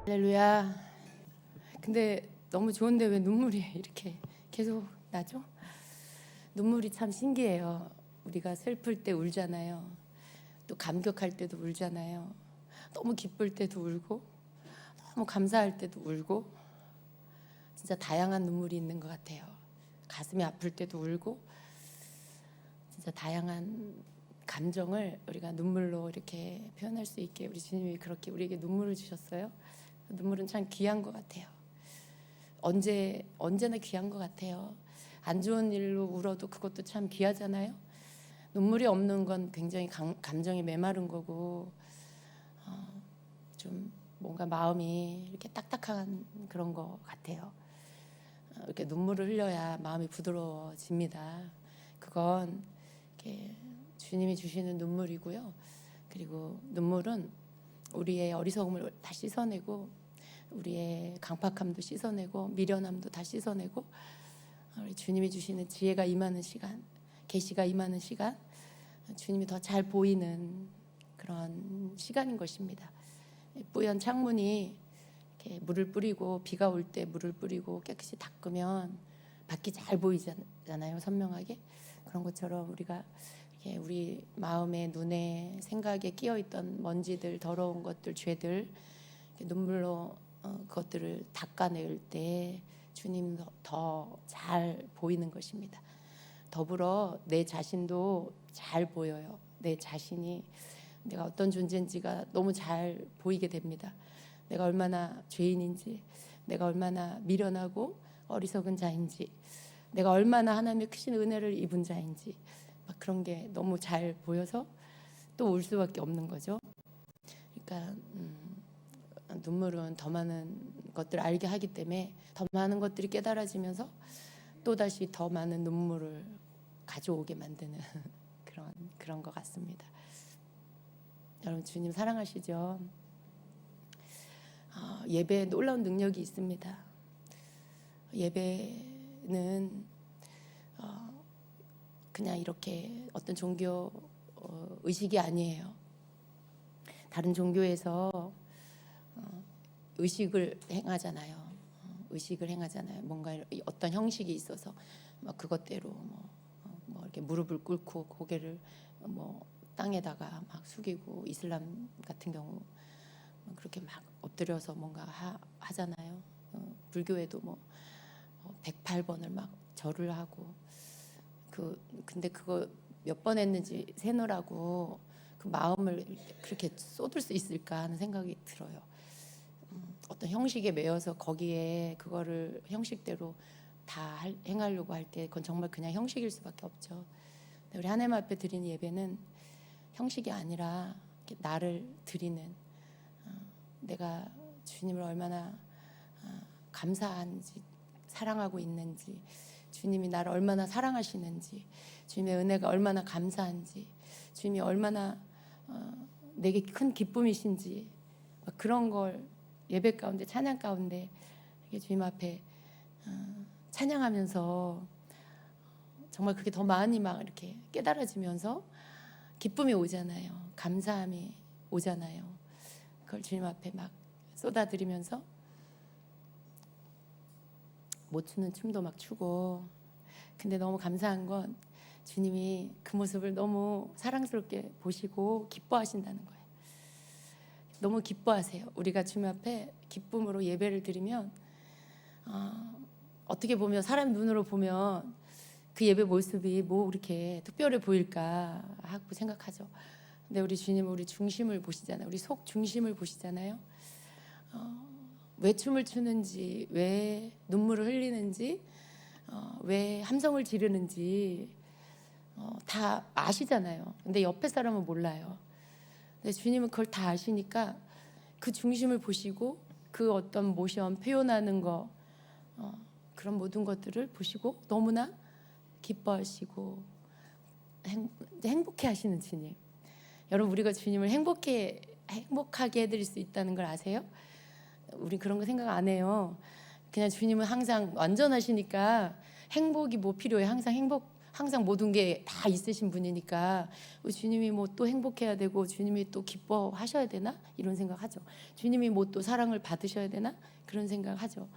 할렐루야. 근데 너무 좋은데 왜 눈물이 이렇게 계속 나죠? 눈물이 참 신기해요. 우리가 슬플 때 울잖아요. 또 감격할 때도 울잖아요. 너무 기쁠 때도 울고, 너무 감사할 때도 울고, 진짜 다양한 눈물이 있는 것 같아요. 가슴이 아플 때도 울고, 진짜 다양한 감정을 우리가 눈물로 이렇게 표현할 수 있게 우리 주님이 그렇게 우리에게 눈물을 주셨어요. 눈물은 참 귀한 것 같아요. 언제나 귀한 것 같아요. 안 좋은 일로 울어도 그것도 참 귀하잖아요. 눈물이 없는 건 굉장히 감정이 메마른 거고, 좀 뭔가 마음이 이렇게 딱딱한 그런 것 같아요. 이렇게 눈물을 흘려야 마음이 부드러워집니다. 그건 이렇게 주님이 주시는 눈물이고요. 그리고 눈물은 우리의 어리석음을 다 씻어내고, 우리의 강팍함도 씻어내고, 미련함도 다 씻어내고, 우리 주님이 주시는 지혜가 임하는 시간, 계시가 임하는 시간, 주님이 더 잘 보이는 그런 시간인 것입니다. 뿌연 창문이 이렇게 물을 뿌리고, 비가 올 때 물을 뿌리고 깨끗이 닦으면 밖이 잘 보이잖아요, 선명하게. 그런 것처럼 우리가 이렇게 우리 마음에, 눈에, 생각에 끼어있던 먼지들, 더러운 것들, 죄들 눈물로 그것들을 닦아낼 때 주님 더 잘 보이는 것입니다. 더불어 내 자신도 잘 보여요. 내 자신이 내가 어떤 존재인지가 너무 잘 보이게 됩니다. 내가 얼마나 죄인인지, 내가 얼마나 미련하고 어리석은 자인지, 내가 얼마나 하나님의 크신 은혜를 입은 자인지, 막 그런 게 너무 잘 보여서 또 울 수밖에 없는 거죠. 그러니까 눈물은 더 많은 것들을 알게 하기 때문에 더 많은 것들이 깨달아지면서 또다시 더 많은 눈물을 가져오게 만드는 그런 것 같습니다. 여러분, 주님 사랑하시죠? 예배에 놀라운 능력이 있습니다. 예배는 그냥 이렇게 어떤 종교 의식이 아니에요. 다른 종교에서 의식을 행하잖아요. 뭔가 어떤 형식이 있어서 그것대로 뭐 이렇게 무릎을 꿇고 고개를 땅에다가 막 숙이고, 이슬람 같은 경우 그렇게 막 엎드려서 뭔가 하잖아요. 불교에도 108번을 막 절을 하고, 근데 그거 몇 번 했는지 세느라고 그 마음을 그렇게 쏟을 수 있을까 하는 생각이 들어요. 어떤 형식에 매여서 거기에 그거를 형식대로 다 행하려고 할 때 그건 정말 그냥 형식일 수밖에 없죠. 우리 하나님 앞에 드리는 예배는 형식이 아니라 나를 드리는, 내가 주님을 얼마나 감사한지, 사랑하고 있는지, 주님이 나를 얼마나 사랑하시는지, 주님의 은혜가 얼마나 감사한지, 주님이 얼마나 내게 큰 기쁨이신지, 그런 걸 예배 가운데, 찬양 가운데 주님 앞에 찬양하면서 정말 그게 더 많이 막 이렇게 깨달아지면서 기쁨이 오잖아요. 감사함이 오잖아요. 그걸 주님 앞에 막 쏟아드리면서 못 추는 춤도 막 추고. 근데 너무 감사한 건 주님이 그 모습을 너무 사랑스럽게 보시고 기뻐하신다는 거예요. 너무 기뻐하세요. 우리가 주님 앞에 기쁨으로 예배를 드리면 어떻게 보면 사람 눈으로 보면 그 예배 모습이 뭐 이렇게 특별해 보일까 하고 생각하죠. 근데 우리 주님은 우리 중심을 보시잖아요. 우리 속 중심을 보시잖아요. 왜 춤을 추는지, 왜 눈물을 흘리는지, 왜 함성을 지르는지 다 아시잖아요. 근데 옆에 사람은 몰라요. 근데 주님은 그걸 다 아시니까 그 중심을 보시고, 그 어떤 모션, 표현하는 거, 그런 모든 것들을 보시고 너무나 기뻐하시고 행복해 하시는 주님. 여러분, 우리가 주님을 행복하게 해드릴 수 있다는 걸 아세요? 우리 그런 거 생각 안 해요. 그냥 주님은 항상 완전하시니까 행복이 뭐 필요해? 항상 항상 모든 게 다 있으신 분이니까 주님이 뭐 또 행복해야 되고 주님이 또 기뻐하셔야 되나 이런 생각하죠. 주님이 뭐 또 사랑을 받으셔야 되나 그런 생각하죠.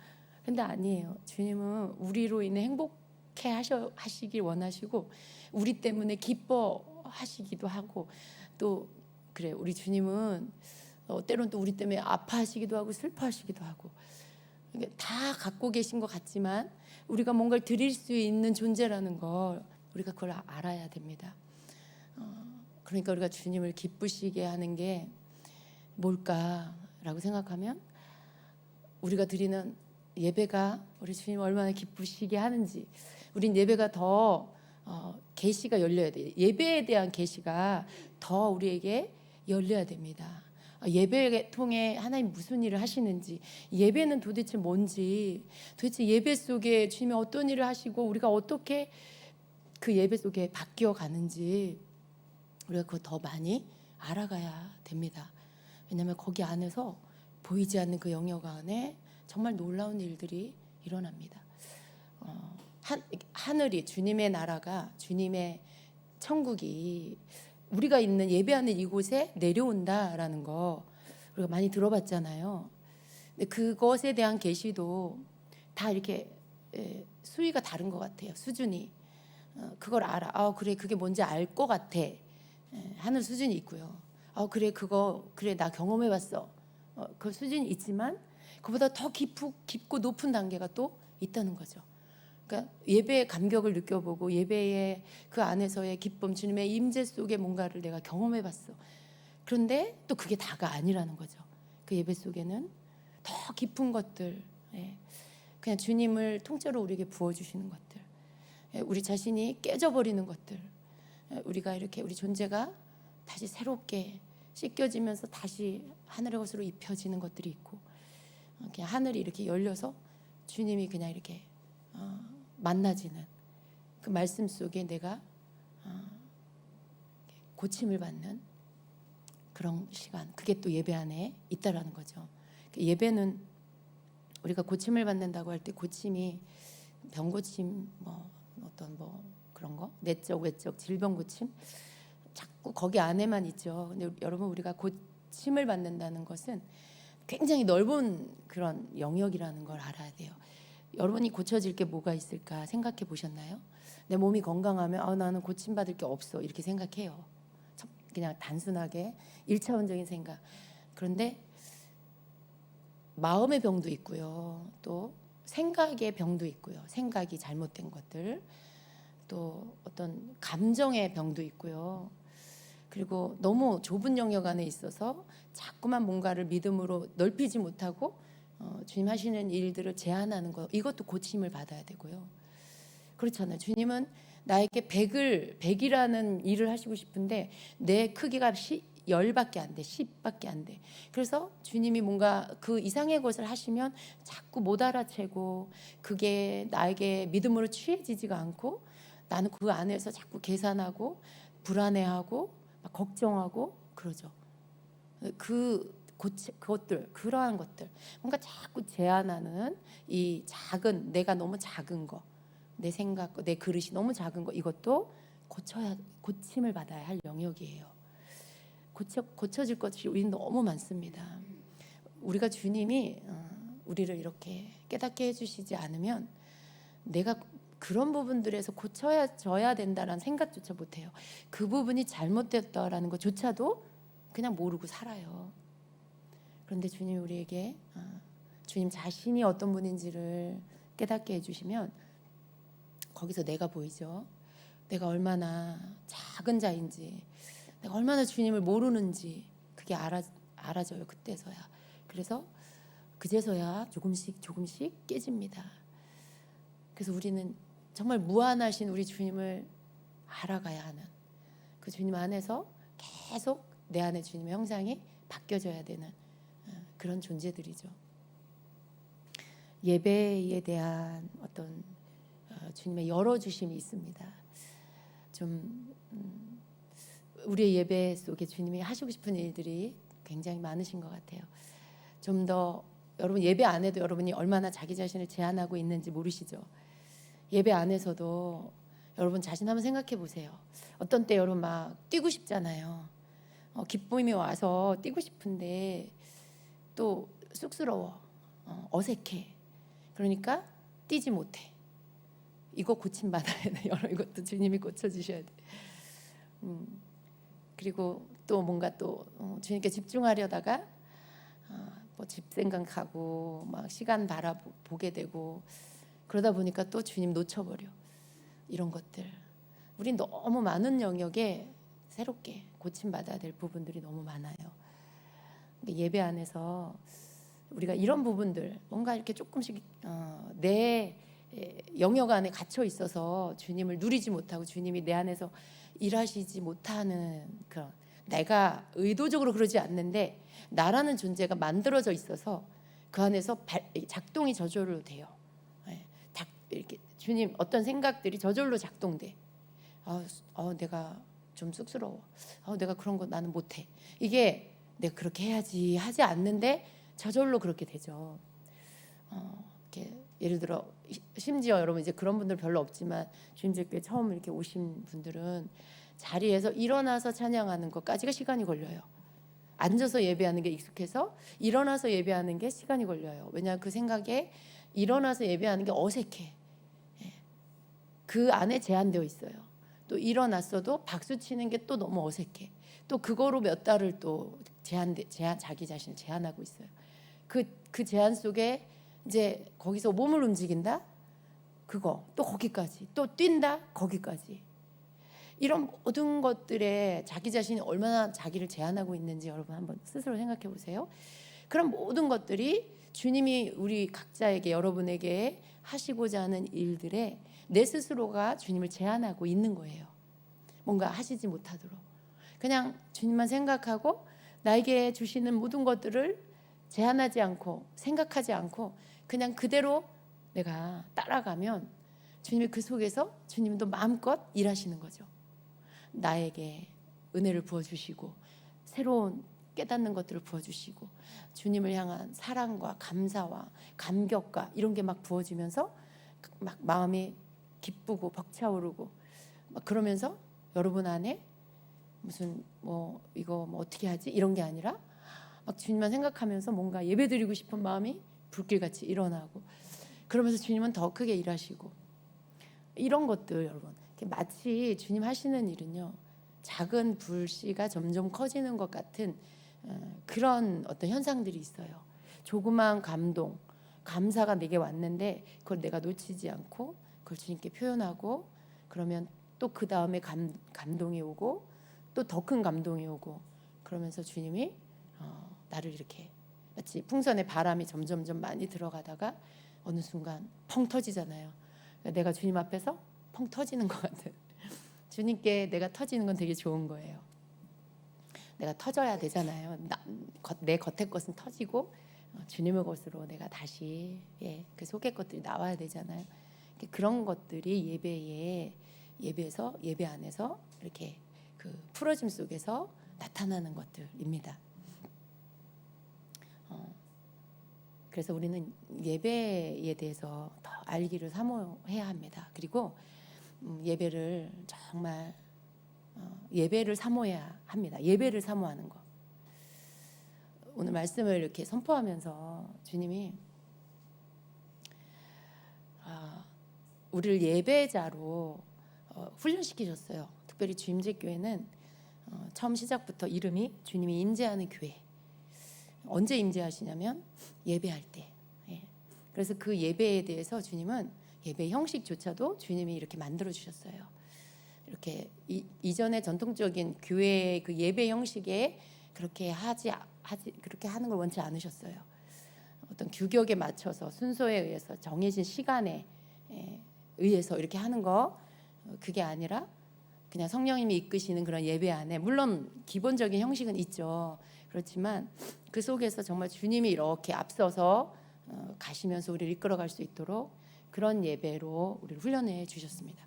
근데 아니에요. 주님은 우리로 인해 행복해 하시길 원하시고 우리 때문에 기뻐하시기도 하고 또 그래 우리 주님은 때로는 또 우리 때문에 아파하시기도 하고 슬퍼하시기도 하고 다 갖고 계신 것 같지만 우리가 뭔가를 드릴 수 있는 존재라는 걸 우리가 그걸 알아야 됩니다. 그러니까 우리가 주님을 기쁘시게 하는 게 뭘까라고 생각하면 우리가 드리는 예배가 우리 주님 얼마나 기쁘시게 하는지 우린 예배가 더 계시가 열려야 돼요. 예배에 대한 계시가 더 우리에게 열려야 됩니다. 예배 통해 하나님 무슨 일을 하시는지 예배는 도대체 뭔지 도대체 예배 속에 주님이 어떤 일을 하시고 우리가 어떻게 그 예배 속에 바뀌어 가는지 우리가 그거 더 많이 알아가야 됩니다. 왜냐하면 거기 안에서 보이지 않는 그 영역 안에 정말 놀라운 일들이 일어납니다. 하늘이 주님의 나라가 주님의 천국이 우리가 있는 예배하는 이곳에 내려온다라는 거 우리가 많이 들어봤잖아요. 근데 그것에 대한 계시도 다 이렇게 수위가 다른 것 같아요. 수준이 그걸 알아. 그래 그게 뭔지 알 것 같아. 하는 수준이 있고요. 그래 그거 그래 나 경험해봤어. 그 수준이 있지만 그보다 더 깊고 높은 단계가 또 있다는 거죠. 그러니까 예배의 감격을 느껴보고 예배의 그 안에서의 기쁨, 주님의 임재 속에 뭔가를 내가 경험해봤어. 그런데 또 그게 다가 아니라는 거죠. 그 예배 속에는 더 깊은 것들, 그냥 주님을 통째로 우리에게 부어주시는 것들, 우리 자신이 깨져버리는 것들, 우리가 이렇게 우리 존재가 다시 새롭게 씻겨지면서 다시 하늘의 것으로 입혀지는 것들이 있고, 그냥 하늘이 이렇게 열려서 주님이 그냥 이렇게 만나지는 그 말씀 속에 내가 고침을 받는 그런 시간, 그게 또 예배 안에 있다라는 거죠. 예배는 우리가 고침을 받는다고 할 때 고침이 병고침, 어떤 그런 거, 내적 외적 질병 고침 자꾸 거기 안에만 있죠. 근데 여러분 우리가 고침을 받는다는 것은 굉장히 넓은 그런 영역이라는 걸 알아야 돼요. 여러분이 고쳐질 게 뭐가 있을까 생각해 보셨나요? 내 몸이 건강하면 나는 고침받을 게 없어 이렇게 생각해요. 그냥 단순하게 1차원적인 생각. 그런데 마음의 병도 있고요. 또 생각의 병도 있고요. 생각이 잘못된 것들. 또 어떤 감정의 병도 있고요. 그리고 너무 좁은 영역 안에 있어서 자꾸만 뭔가를 믿음으로 넓히지 못하고 주님 하시는 일들을 제한하는 것, 이것도 고침을 받아야 되고요. 그렇잖아요. 주님은 나에게 100이라는 일을 하시고 싶은데 내 크기가 10밖에 안 돼, 10밖에 안 돼. 그래서 주님이 뭔가 그 이상의 것을 하시면 자꾸 못 알아채고 그게 나에게 믿음으로 취해지지가 않고 나는 그 안에서 자꾸 계산하고 불안해하고 막 걱정하고 그러죠. 그것들, 그러한 것들, 뭔가 자꾸 제한하는 이 작은, 내가 너무 작은 거, 내 생각, 내 그릇이 너무 작은 거, 이것도 고침을 받아야 할 영역이에요. 고쳐질 것이 우리는 너무 많습니다. 우리가 주님이 우리를 이렇게 깨닫게 해주시지 않으면 내가 그런 부분들에서 고쳐져야 된다라는 생각조차 못해요. 그 부분이 잘못됐다라는 것조차도 그냥 모르고 살아요. 그런데 주님이 우리에게 주님 자신이 어떤 분인지를 깨닫게 해주시면 거기서 내가 보이죠. 내가 얼마나 작은 자인지, 내가 얼마나 주님을 모르는지 그게 알아져요. 그때서야. 그래서 그제서야 조금씩 깨집니다. 그래서 우리는 정말 무한하신 우리 주님을 알아가야 하는, 그 주님 안에서 계속 내 안에 주님의 형상이 바뀌어져야 되는 그런 존재들이죠. 예배에 대한 어떤 주님의 열어주심이 있습니다. 좀 우리의 예배 속에 주님이 하시고 싶은 일들이 굉장히 많으신 것 같아요. 좀 더 여러분 예배 안에도 여러분이 얼마나 자기 자신을 제한하고 있는지 모르시죠? 예배 안에서도 여러분 자신 한번 생각해 보세요. 어떤 때 여러분 막 뛰고 싶잖아요. 기쁨이 와서 뛰고 싶은데 또 쑥스러워, 어색해. 그러니까 뛰지 못해. 이거 고침받아야 돼. 여러분 이것도 주님이 고쳐주셔야 돼. 그리고 또 뭔가 또 주님께 집중하려다가 뭐 집 생각하고 막 시간 바라보게 되고 그러다 보니까 또 주님 놓쳐버려. 이런 것들 우린 너무 많은 영역에 새롭게 고침받아야 될 부분들이 너무 많아요. 예배 안에서 우리가 이런 부분들 뭔가 이렇게 조금씩 내 영역 안에 갇혀 있어서 주님을 누리지 못하고 주님이 내 안에서 일하시지 못하는 그런, 내가 의도적으로 그러지 않는데 나라는 존재가 만들어져 있어서 그 안에서 작동이 저절로 돼요. 이렇게 주님 어떤 생각들이 저절로 작동돼. 내가 좀 쑥스러워. 내가 그런 거 나는 못해. 이게 내가 그렇게 해야지 하지 않는데 저절로 그렇게 되죠. 이렇게 예를 들어 심지어 여러분 이제 그런 분들 별로 없지만 주님들께 처음 이렇게 오신 분들은 자리에서 일어나서 찬양하는 것까지가 시간이 걸려요. 앉아서 예배하는 게 익숙해서 일어나서 예배하는 게 시간이 걸려요. 왜냐하면 그 생각에 일어나서 예배하는 게 어색해. 그 안에 제한되어 있어요. 또 일어났어도 박수 치는 게 또 너무 어색해. 또 그거로 몇 달을 또 자기 자신을 제한하고 있어요. 그 제한 속에 이제 거기서 몸을 움직인다? 그거 또 거기까지, 또 뛴다? 거기까지. 이런 모든 것들에 자기 자신이 얼마나 자기를 제한하고 있는지 여러분 한번 스스로 생각해 보세요. 그런 모든 것들이 주님이 우리 각자에게, 여러분에게 하시고자 하는 일들에 내 스스로가 주님을 제한하고 있는 거예요. 뭔가 하시지 못하도록. 그냥 주님만 생각하고 나에게 주시는 모든 것들을 제한하지 않고 생각하지 않고 그냥 그대로 내가 따라가면 주님이 그 속에서 주님도 마음껏 일하시는 거죠. 나에게 은혜를 부어주시고 새로운 깨닫는 것들을 부어주시고 주님을 향한 사랑과 감사와 감격과 이런 게 막 부어지면서 막 마음이 기쁘고 벅차오르고 막 그러면서 여러분 안에 무슨 뭐 이거 뭐 어떻게 하지 이런 게 아니라 막 주님만 생각하면서 뭔가 예배드리고 싶은 마음이 불길같이 일어나고 그러면서 주님은 더 크게 일하시고 이런 것들 여러분 마치 주님 하시는 일은요 작은 불씨가 점점 커지는 것 같은 그런 어떤 현상들이 있어요. 조그마한 감동, 감사가 내게 왔는데 그걸 내가 놓치지 않고 그걸 주님께 표현하고 그러면 또 그 다음에 감동이 오고 또 더 큰 감동이 오고 그러면서 주님이 나를 이렇게 마치 풍선에 바람이 점점점 많이 들어가다가 어느 순간 펑 터지잖아요. 내가 주님 앞에서 펑 터지는 것 같은 주님께 내가 터지는 건 되게 좋은 거예요. 내가 터져야 되잖아요. 내 겉의 것은 터지고 주님의 것으로 내가 다시 그 속의 것들이 나와야 되잖아요. 그런 것들이 예배에서 예배 안에서 이렇게 그 풀어짐 속에서 나타나는 것들입니다. 그래서 우리는 예배에 대해서 더 알기를 사모해야 합니다. 그리고 예배를 정말 예배를 사모해야 합니다. 예배를 사모하는 거. 오늘 말씀을 이렇게 선포하면서 주님이 우리를 예배자로 훈련시키셨어요. 특별히 주임제교회는 처음 시작부터 이름이 주님이 임재하는 교회. 언제 임재하시냐면 예배할 때. 그래서 그 예배에 대해서 주님은 예배 형식조차도 주님이 이렇게 만들어 주셨어요. 이렇게 이전의 전통적인 교회의 그 예배 형식에 그렇게 그렇게 하는 걸 원치 않으셨어요. 어떤 규격에 맞춰서 순서에 의해서 정해진 시간에 의해서 이렇게 하는 거 그게 아니라 그냥 성령님이 이끄시는 그런 예배 안에 물론 기본적인 형식은 있죠. 그렇지만 그 속에서 정말 주님이 이렇게 앞서서 가시면서 우리를 이끌어갈 수 있도록 그런 예배로 우리를 훈련해 주셨습니다.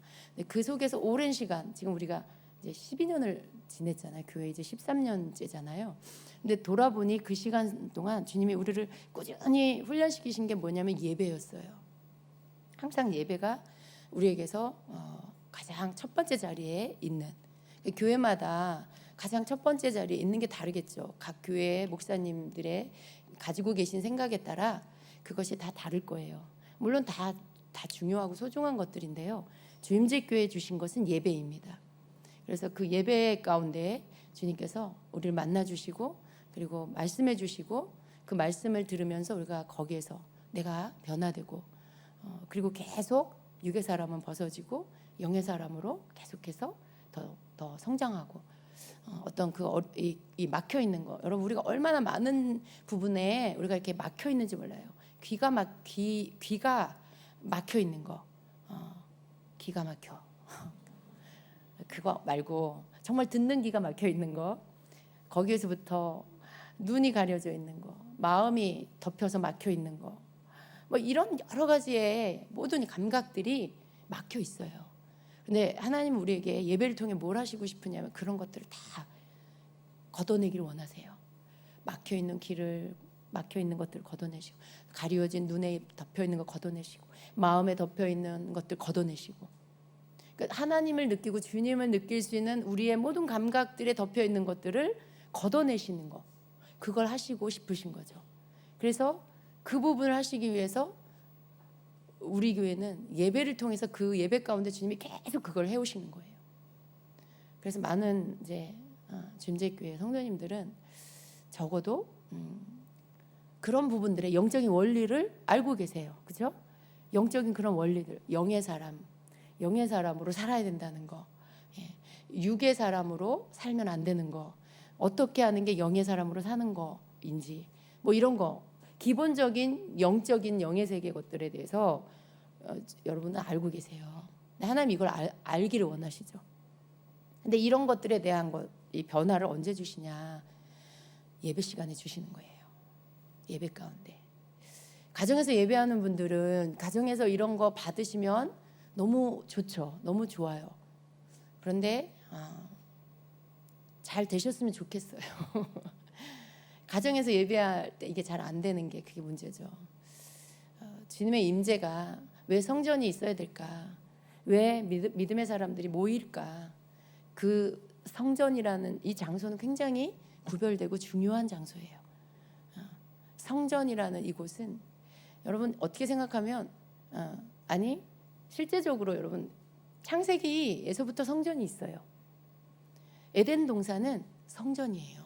그 속에서 오랜 시간 지금 우리가 이제 12년을 지냈잖아요. 교회 이제 13년째잖아요. 근데 돌아보니 그 시간 동안 주님이 우리를 꾸준히 훈련시키신 게 뭐냐면 예배였어요. 항상 예배가 우리에게서 가장 첫 번째 자리에 있는, 교회마다 가장 첫 번째 자리에 있는 게 다르겠죠. 각 교회 목사님들의 가지고 계신 생각에 따라 그것이 다 다를 거예요. 물론 다 중요하고 소중한 것들인데요. 주임제교회 주신 것은 예배입니다. 그래서 그 예배 가운데 주님께서 우리를 만나주시고 그리고 말씀해 주시고 그 말씀을 들으면서 우리가 거기에서 내가 변화되고 그리고 계속 육의 사람은 벗어지고 영의 사람으로 계속해서 더 성장하고 어떤 이 막혀 있는 거, 여러분 우리가 얼마나 많은 부분에 우리가 이렇게 막혀 있는지 몰라요. 귀가 막혀 있는 거, 기가 막혀. 그거 말고 정말 듣는 귀가 막혀 있는 거, 거기에서부터 눈이 가려져 있는 거, 마음이 덮여서 막혀 있는 거, 뭐 이런 여러 가지의 모든 감각들이 막혀 있어요. 근데 하나님은 우리에게 예배를 통해 뭘 하시고 싶으냐면 그런 것들을 다 걷어내기를 원하세요. 막혀 있는 귀를, 막혀 있는 것들을 걷어내시고, 가리워진 눈에 덮여 있는 거 걷어내시고, 마음에 덮여 있는 것들 걷어내시고, 그러니까 하나님을 느끼고 주님을 느낄 수 있는 우리의 모든 감각들에 덮여 있는 것들을 걷어내시는 거, 그걸 하시고 싶으신 거죠. 그래서 그 부분을 하시기 위해서 우리 교회는 예배를 통해서 그 예배 가운데 주님이 계속 그걸 해오시는 거예요. 그래서 많은 이제 주임제교회 성도님들은 적어도 그런 부분들의 영적인 원리를 알고 계세요. 그렇죠? 영적인 그런 원리들, 영의 사람으로 살아야 된다는 거, 육의 사람으로 살면 안 되는 거, 어떻게 하는 게 영의 사람으로 사는 거인지, 뭐 이런 거, 기본적인 영적인 영의 세계 것들에 대해서 여러분은 알고 계세요. 하나님 이걸 알기를 원하시죠. 근데 이런 것들에 대한 이 변화를 언제 주시냐? 예배 시간에 주시는 거예요. 예배 가운데. 가정에서 예배하는 분들은 가정에서 이런 거 받으시면 너무 좋죠. 너무 좋아요. 그런데 잘 되셨으면 좋겠어요. 가정에서 예배할 때 이게 잘 안 되는 게 그게 문제죠. 주님의 임재가 왜 성전이 있어야 될까? 왜 믿음의 사람들이 모일까? 그 성전이라는 이 장소는 굉장히 구별되고 중요한 장소예요. 성전이라는 이곳은 여러분 어떻게 생각하면 아니 실제적으로 여러분 창세기에서부터 성전이 있어요. 에덴 동산은 성전이에요.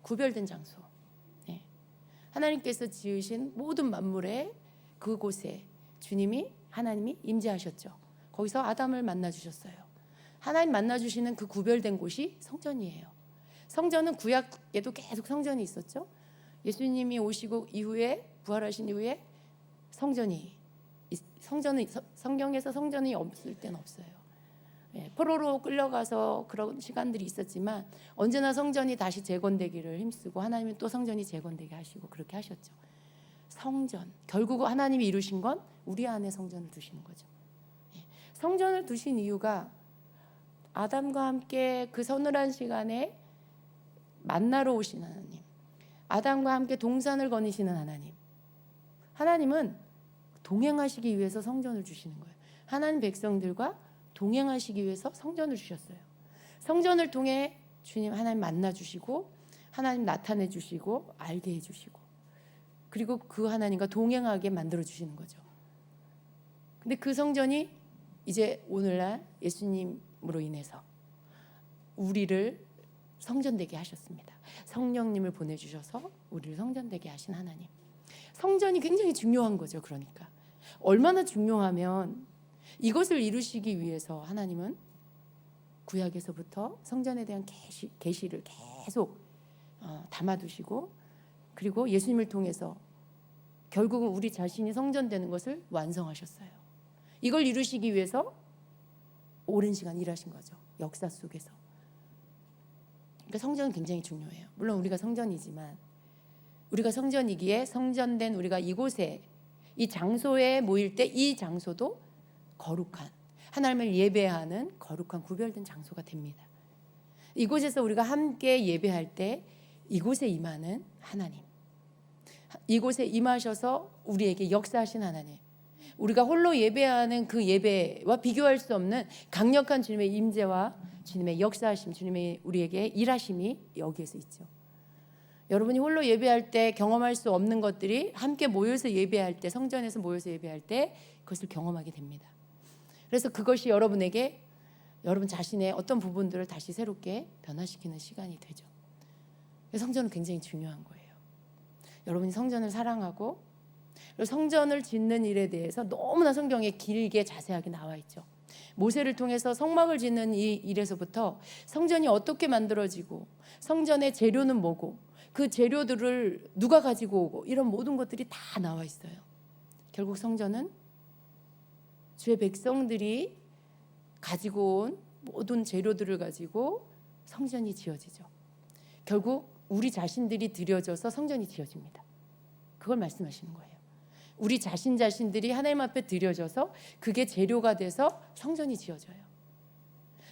구별된 장소. 네. 하나님께서 지으신 모든 만물의 그곳에 하나님이 임재하셨죠. 거기서 아담을 만나 주셨어요. 하나님 만나 주시는 그 구별된 곳이 성전이에요. 성전은 구약에도 계속 성전이 있었죠. 예수님이 오시고 이후에 부활하신 이후에 성전은 성경에서 성전이 없을 때는 없어요. 포로로 끌려가서 그런 시간들이 있었지만 언제나 성전이 다시 재건되기를 힘쓰고 하나님은 또 성전이 재건되게 하시고 그렇게 하셨죠. 성전, 결국 하나님이 이루신 건 우리 안에 성전을 두시는 거죠. 성전을 두신 이유가 아담과 함께 그 서늘한 시간에 만나러 오신 하나님, 아담과 함께 동산을 거니시는 하나님은 동행하시기 위해서 성전을 주시는 거예요. 하나님 백성들과 동행하시기 위해서 성전을 주셨어요. 성전을 통해 주님 하나님 만나 주시고 하나님 나타내 주시고 알게 해 주시고 그리고 그 하나님과 동행하게 만들어 주시는 거죠. 근데 그 성전이 이제 오늘날 예수님으로 인해서 우리를 성전되게 하셨습니다. 성령님을 보내주셔서 우리를 성전되게 하신 하나님. 성전이 굉장히 중요한 거죠. 그러니까 얼마나 중요하면 이것을 이루시기 위해서 하나님은 구약에서부터 성전에 대한 계시를 계속 담아두시고 그리고 예수님을 통해서 결국은 우리 자신이 성전되는 것을 완성하셨어요. 이걸 이루시기 위해서 오랜 시간 일하신 거죠. 역사 속에서. 그러니까 성전은 굉장히 중요해요. 물론 우리가 성전이지만 우리가 성전이기에 성전된 우리가 이곳에 이 장소에 모일 때 이 장소도 거룩한 하나님을 예배하는 거룩한 구별된 장소가 됩니다. 이곳에서 우리가 함께 예배할 때 이곳에 임하는 하나님, 이곳에 임하셔서 우리에게 역사하신 하나님, 우리가 홀로 예배하는 그 예배와 비교할 수 없는 강력한 주님의 임재와 주님의 역사하심, 주님의 우리에게 일하심이 여기에서 있죠. 여러분이 홀로 예배할 때 경험할 수 없는 것들이 함께 모여서 예배할 때, 성전에서 모여서 예배할 때 그것을 경험하게 됩니다. 그래서 그것이 여러분에게 여러분 자신의 어떤 부분들을 다시 새롭게 변화시키는 시간이 되죠. 성전은 굉장히 중요한 거예요. 여러분이 성전을 사랑하고 성전을 짓는 일에 대해서 너무나 성경에 길게 자세하게 나와 있죠. 모세를 통해서 성막을 짓는 이 일에서부터 성전이 어떻게 만들어지고 성전의 재료는 뭐고 그 재료들을 누가 가지고 오고 이런 모든 것들이 다 나와 있어요. 결국 성전은 주의 백성들이 가지고 온 모든 재료들을 가지고 성전이 지어지죠. 결국 우리 자신들이 드려져서 성전이 지어집니다. 그걸 말씀하시는 거예요. 우리 자신들이 하나님 앞에 드려져서 그게 재료가 돼서 성전이 지어져요.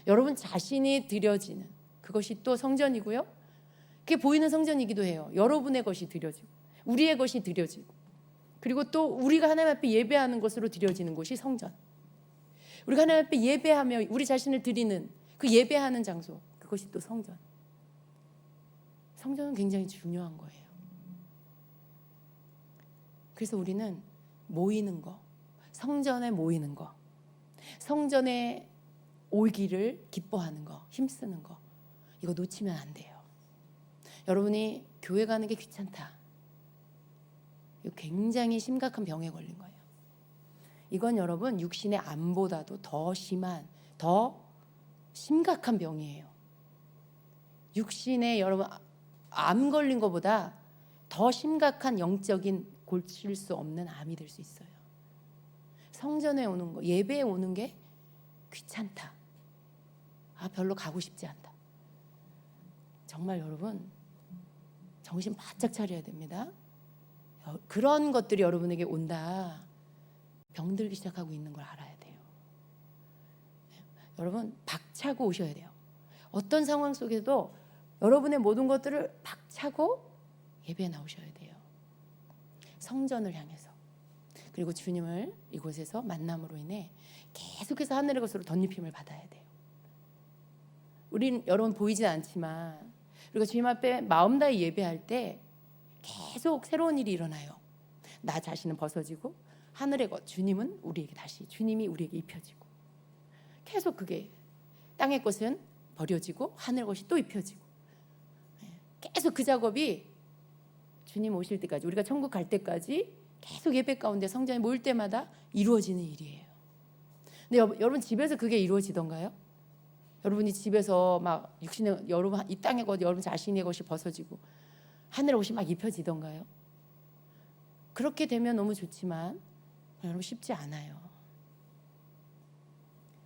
여러분 자신이 드려지는 그것이 또 성전이고요. 그게 보이는 성전이기도 해요. 여러분의 것이 드려지고 우리의 것이 드려지고 그리고 또 우리가 하나님 앞에 예배하는 것으로 드려지는 곳이 성전. 우리가 하나님 앞에 예배하며 우리 자신을 드리는 그 예배하는 장소, 그것이 또 성전. 성전은 굉장히 중요한 거예요. 그래서 우리는 모이는 거, 성전에 모이는 거, 성전에 오기를 기뻐하는 거, 힘쓰는 거, 이거 놓치면 안 돼요. 여러분이 교회 가는 게 귀찮다. 이거 굉장히 심각한 병에 걸린 거예요. 이건 여러분 육신의 암보다도 더 심한, 더 심각한 병이에요. 육신에 여러분 암 걸린 것보다 더 심각한 영적인 고칠 수 없는 암이 될 수 있어요. 성전에 오는 거, 예배에 오는 게 귀찮다. 별로 가고 싶지 않다. 정말 여러분 정신 바짝 차려야 됩니다. 그런 것들이 여러분에게 온다. 병들기 시작하고 있는 걸 알아야 돼요. 여러분 박차고 오셔야 돼요. 어떤 상황 속에도 여러분의 모든 것들을 박차고 예배에 나오셔야 돼요. 성전을 향해서. 그리고 주님을 이곳에서 만남으로 인해 계속해서 하늘의 것으로 덧입힘을 받아야 돼요. 우린 여러분 보이진 않지만 우리가 주님 앞에 마음 다해 예배할 때 계속 새로운 일이 일어나요. 나 자신은 벗어지고 하늘의 것, 주님은 우리에게 다시, 주님이 우리에게 입혀지고 계속 그게 땅의 것은 버려지고 하늘의 것이 또 입혀지고 계속 그 작업이 주님 오실 때까지, 우리가 천국 갈 때까지 계속 예배 가운데 성전에 모일 때마다 이루어지는 일이에요. 근데 여러분 집에서 그게 이루어지던가요? 여러분이 집에서 막 육신의 여러분 이 땅의 것, 여러분 자신의 것이 벗어지고 하늘의 것이 막 입혀지던가요? 그렇게 되면 너무 좋지만 여러분 쉽지 않아요.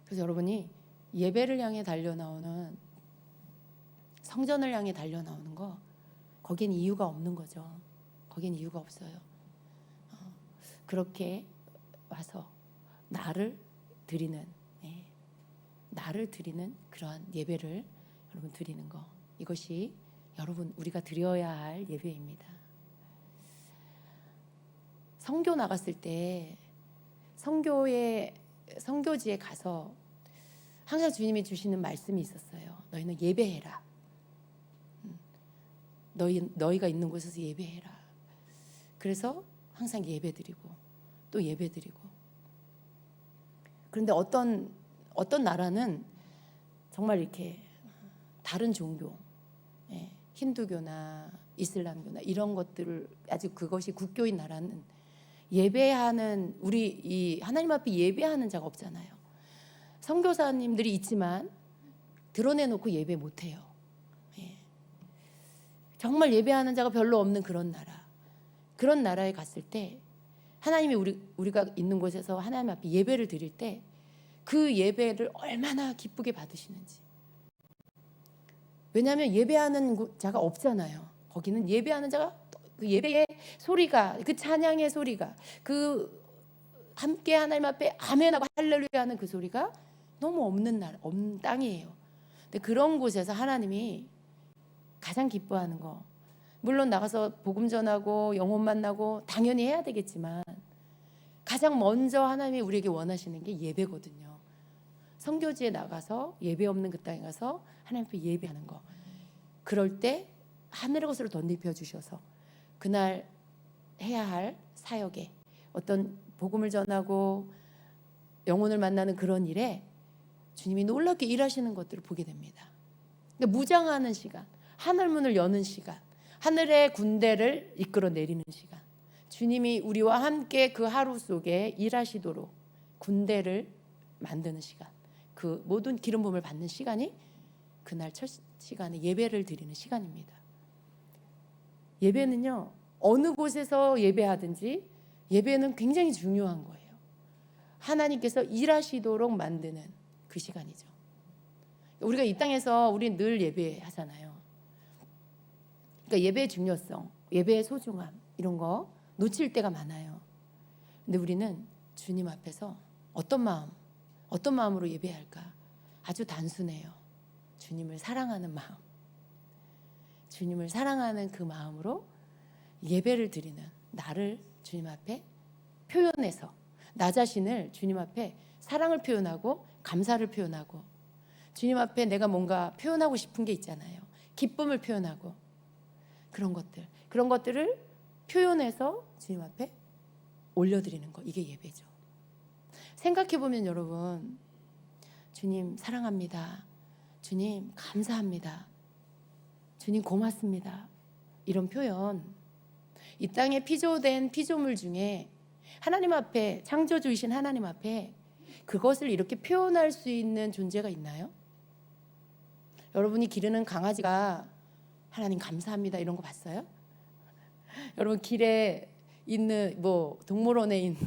그래서 여러분이 예배를 향해 달려나오는, 성전을 향해 달려나오는 거, 거기엔 이유가 없는 거죠. 거기엔 이유가 없어요. 그렇게 와서 나를 드리는 그러한 예배를 여러분 드리는 거, 이것이 여러분 우리가 드려야 할 예배입니다. 선교 나갔을 때 선교지에 가서 항상 주님이 주시는 말씀이 있었어요. 너희는 예배해라. 너희가 있는 곳에서 예배해라. 그래서 항상 예배드리고 또 예배드리고. 그런데 어떤 나라는 정말 이렇게 다른 종교, 힌두교나 이슬람교나 이런 것들을 아직 그것이 국교인 나라는 예배하는, 우리 이 하나님 앞에 예배하는 자가 없잖아요. 선교사님들이 있지만 드러내놓고 예배 못해요. 정말 예배하는 자가 별로 없는 그런 나라에 갔을 때 하나님이 우리가 있는 곳에서 하나님 앞에 예배를 드릴 때 그 예배를 얼마나 기쁘게 받으시는지. 왜냐하면 예배하는 자가 없잖아요. 거기는 예배하는 자가, 그 예배의 소리가, 그 찬양의 소리가, 그 함께 하나님 앞에 아멘하고 할렐루야 하는 그 소리가 너무 없는 땅이에요. 근데 그런 곳에서 하나님이 가장 기뻐하는 거, 물론 나가서 복음 전하고 영혼 만나고 당연히 해야 되겠지만 가장 먼저 하나님이 우리에게 원하시는 게 예배거든요. 선교지에 나가서 예배 없는 그 땅에 가서 하나님 앞에 예배하는 거. 그럴 때 하늘의 것으로 덧입혀 주셔서 그날 해야 할 사역에 어떤 복음을 전하고 영혼을 만나는 그런 일에 주님이 놀랍게 일하시는 것들을 보게 됩니다. 그러니까 무장하는 시간, 하늘문을 여는 시간, 하늘의 군대를 이끌어 내리는 시간, 주님이 우리와 함께 그 하루 속에 일하시도록 군대를 만드는 시간, 그 모든 기름 부음을 받는 시간이 그날 첫 시간에 예배를 드리는 시간입니다. 예배는요, 어느 곳에서 예배하든지 예배는 굉장히 중요한 거예요. 하나님께서 일하시도록 만드는 그 시간이죠. 우리가 이 땅에서 우리 늘 예배하잖아요. 그러니까 예배의 중요성, 예배의 소중함 이런 거 놓칠 때가 많아요. 근데 우리는 주님 앞에서 어떤 마음으로 예배해야 할까? 아주 단순해요. 주님을 사랑하는 마음, 주님을 사랑하는 그 마음으로 예배를 드리는 나를 주님 앞에 표현해서 나 자신을 주님 앞에 사랑을 표현하고 감사를 표현하고 주님 앞에 내가 뭔가 표현하고 싶은 게 있잖아요. 기쁨을 표현하고 그런 것들을 표현해서 주님 앞에 올려드리는 거, 이게 예배죠. 생각해보면 여러분, 주님 사랑합니다, 주님 감사합니다, 주님 고맙습니다, 이런 표현, 이 땅에 피조된 피조물 중에 하나님 앞에, 창조주이신 하나님 앞에 그것을 이렇게 표현할 수 있는 존재가 있나요? 여러분이 기르는 강아지가 하나님 감사합니다 이런 거 봤어요? 여러분 길에 있는 동물원에 있는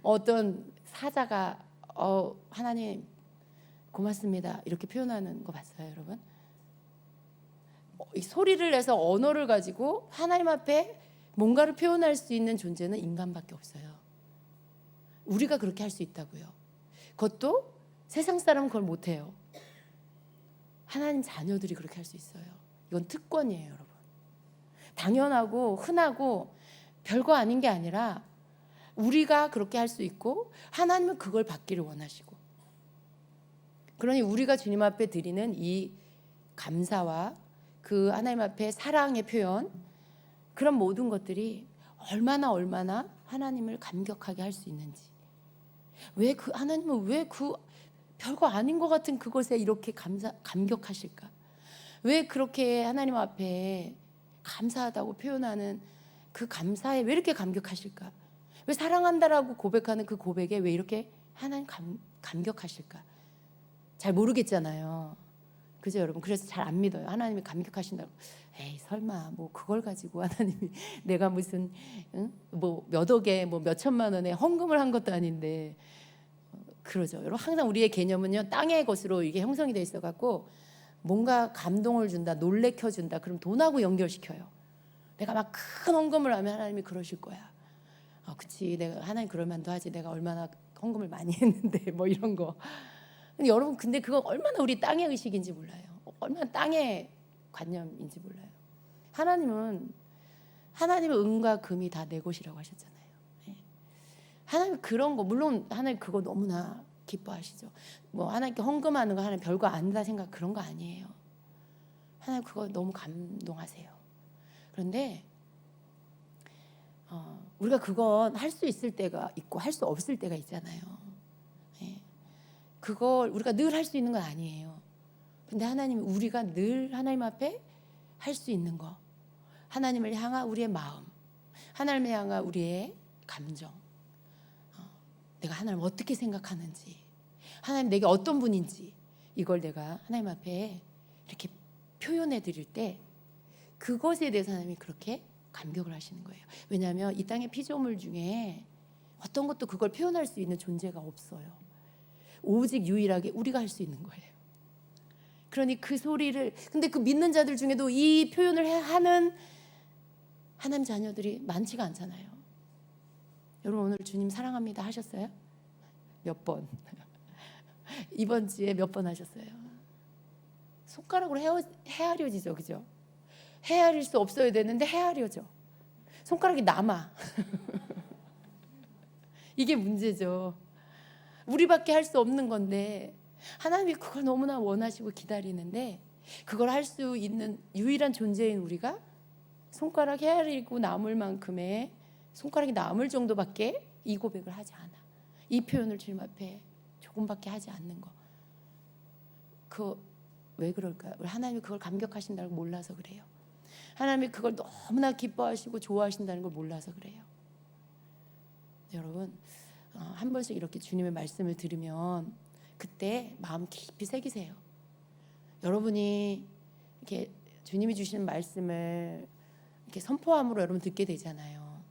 어떤 사자가 하나님 고맙습니다 이렇게 표현하는 거 봤어요, 여러분? 이 소리를 내서 언어를 가지고 하나님 앞에 뭔가를 표현할 수 있는 존재는 인간밖에 없어요. 우리가 그렇게 할 수 있다고요. 그것도 세상 사람은 그걸 못해요. 하나님 자녀들이 그렇게 할 수 있어요. 이건 특권이에요, 여러분. 당연하고 흔하고 별거 아닌 게 아니라 우리가 그렇게 할 수 있고 하나님은 그걸 받기를 원하시고, 그러니 우리가 주님 앞에 드리는 이 감사와 그 하나님 앞에 사랑의 표현, 그런 모든 것들이 얼마나 하나님을 감격하게 할 수 있는지, 하나님은 왜 그 별거 아닌 것 같은 그것에 이렇게 감격하실까? 왜 그렇게 하나님 앞에 감사하다고 표현하는 그 감사에 왜 이렇게 감격하실까? 왜 사랑한다라고 고백하는 그 고백에 왜 이렇게 하나님 감격하실까? 잘 모르겠잖아요. 그죠, 여러분? 그래서 잘 안 믿어요. 하나님이 감격하신다고. 에이, 설마 그걸 가지고 하나님이 내가 무슨 몇 억에 몇 천만 원에 헌금을 한 것도 아닌데 그러죠. 여러분, 항상 우리의 개념은요, 땅의 것으로 이게 형성이 돼 있어 갖고 뭔가 감동을 준다, 놀래켜 준다, 그럼 돈하고 연결시켜요. 내가 막 큰 헌금을 하면 하나님이 그러실 거야. 그치, 내가 하나님 그럴 만도 하지, 내가 얼마나 헌금을 많이 했는데 이런 거. 근데 여러분, 근데 그거 얼마나 우리 땅의 의식인지 몰라요. 얼마나 땅의 관념인지 몰라요. 하나님은 은과 금이 다 내 것이라고 하셨잖아요. 하나님 그런 거, 물론 하나님 그거 너무나 기뻐하시죠. 하나님께 헌금하는 거 하나님 별거 아니다 생각, 그런 거 아니에요. 하나님 그거 너무 감동하세요. 그런데 우리가 그건 할 수 있을 때가 있고 할 수 없을 때가 있잖아요. 그걸 우리가 늘 할 수 있는 건 아니에요. 근데 우리가 늘 하나님 앞에 할 수 있는 거, 하나님을 향한 우리의 마음, 하나님을 향한 우리의 감정, 내가 하나님 어떻게 생각하는지, 하나님 내게 어떤 분인지, 이걸 내가 하나님 앞에 이렇게 표현해 드릴 때 그것에 대해서 하나님이 그렇게 감격을 하시는 거예요. 왜냐하면 이 땅의 피조물 중에 어떤 것도 그걸 표현할 수 있는 존재가 없어요. 오직 유일하게 우리가 할 수 있는 거예요. 그러니 그 소리를, 근데 그 믿는 자들 중에도 이 표현을 하는 하나님 자녀들이 많지가 않잖아요. 여러분, 오늘 주님 사랑합니다 하셨어요? 몇 번? 이번 주에 몇 번 하셨어요? 손가락으로 헤아려지죠, 그죠? 헤아릴 수 없어야 되는데 헤아려져. 손가락이 남아. 이게 문제죠. 우리밖에 할 수 없는 건데 하나님이 그걸 너무나 원하시고 기다리는데, 그걸 할 수 있는 유일한 존재인 우리가 손가락 헤아리고 남을 만큼의, 손가락이 남을 정도밖에 이 고백을 하지 않아. 이 표현을 주님 앞에 조금밖에 하지 않는 거. 그 왜 그럴까요? 하나님이 그걸 감격하신다는 걸 몰라서 그래요. 하나님이 그걸 너무나 기뻐하시고 좋아하신다는 걸 몰라서 그래요. 여러분, 한 번씩 이렇게 주님의 말씀을 들으면 그때 마음 깊이 새기세요. 여러분이 이렇게 주님이 주시는 말씀을 이렇게 선포함으로 여러분 듣게 되잖아요.